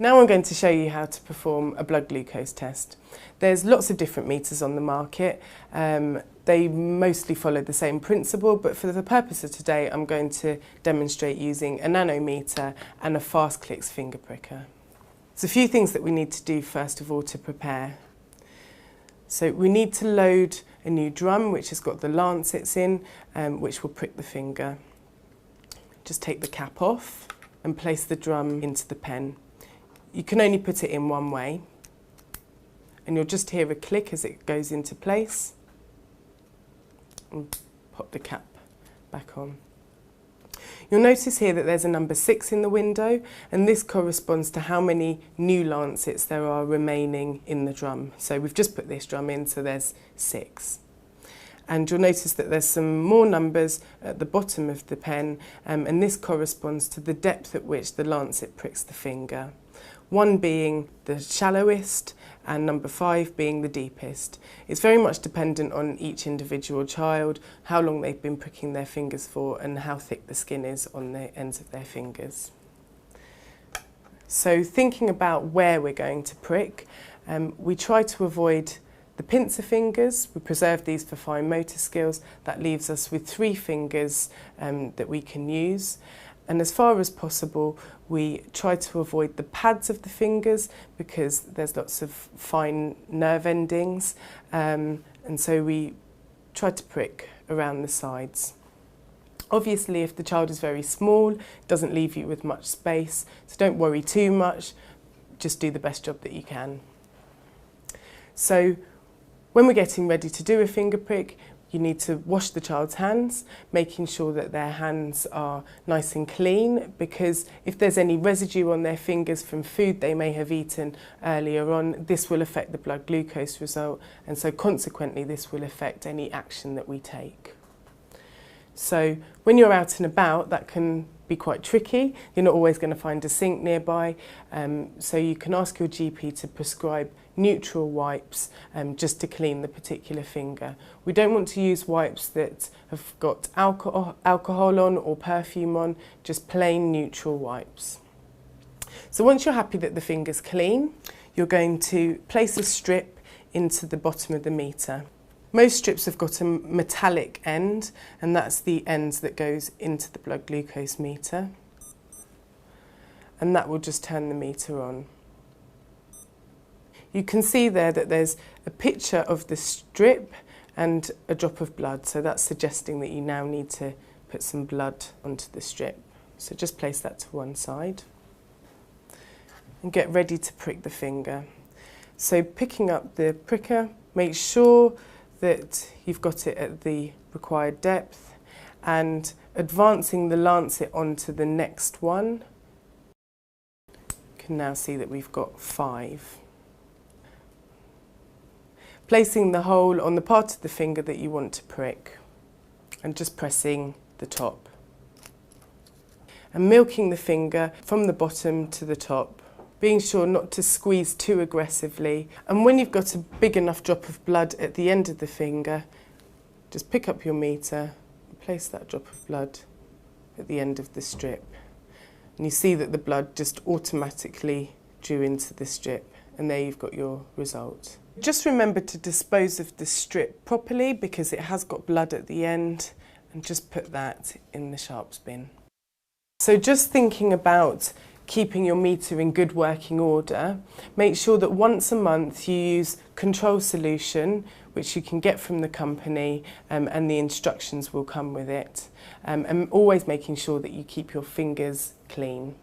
Now I'm going to show you how to perform a blood glucose test. There's lots of different meters on the market. They mostly follow the same principle, but for the purpose of today I'm going to demonstrate using a nanometer and a FastClicks finger pricker. There's a few things that we need to do first of all to prepare. So we need to load a new drum which has got the lancets in, which will prick the finger. Just take the cap off and place the drum into the pen. You can only put it in one way, and you'll just hear a click as it goes into place, and pop the cap back on. You'll notice here that there's a number 6 in the window, and this corresponds to how many new lancets there are remaining in the drum. So we've just put this drum in, so there's 6. And you'll notice that there's some more numbers at the bottom of the pen, and this corresponds to the depth at which the lancet pricks the finger. 1 being the shallowest and number 5 being the deepest. It's very much dependent on each individual child, how long they've been pricking their fingers for and how thick the skin is on the ends of their fingers. So thinking about where we're going to prick, we try to avoid the pincer fingers. We preserve these for fine motor skills. That leaves us with 3 fingers that we can use. And as far as possible, we try to avoid the pads of the fingers because there's lots of fine nerve endings. And so we try to prick around the sides. Obviously, if the child is very small, it doesn't leave you with much space. So don't worry too much, just do the best job that you can. So when we're getting ready to do a finger prick, you need to wash the child's hands, making sure that their hands are nice and clean, because if there's any residue on their fingers from food they may have eaten earlier on, this will affect the blood glucose result, and so consequently this will affect any action that we take. So when you're out and about, that can be quite tricky. You're not always going to find a sink nearby, so you can ask your GP to prescribe neutral wipes just to clean the particular finger. We don't want to use wipes that have got alcohol on or perfume on, just plain neutral wipes. So once you're happy that the finger's clean, you're going to place a strip into the bottom of the meter. Most strips have got a metallic end, and that's the end that goes into the blood glucose meter, and that will just turn the meter on. You can see there that there's a picture of the strip and a drop of blood, so that's suggesting that you now need to put some blood onto the strip. So just place that to one side and get ready to prick the finger. So picking up the pricker, make sure that you've got it at the required depth, and advancing the lancet onto the next one. You can now see that we've got 5. Placing the hole on the part of the finger that you want to prick and just pressing the top. And milking the finger from the bottom to the top, being sure not to squeeze too aggressively. And when you've got a big enough drop of blood at the end of the finger, just pick up your meter and place that drop of blood at the end of the strip. And you see that the blood just automatically drew into the strip, and there you've got your result. Just remember to dispose of the strip properly because it has got blood at the end, and just put that in the sharps bin. So just thinking about keeping your meter in good working order, make sure that once a month you use control solution, which you can get from the company, and the instructions will come with it. And always making sure that you keep your fingers clean.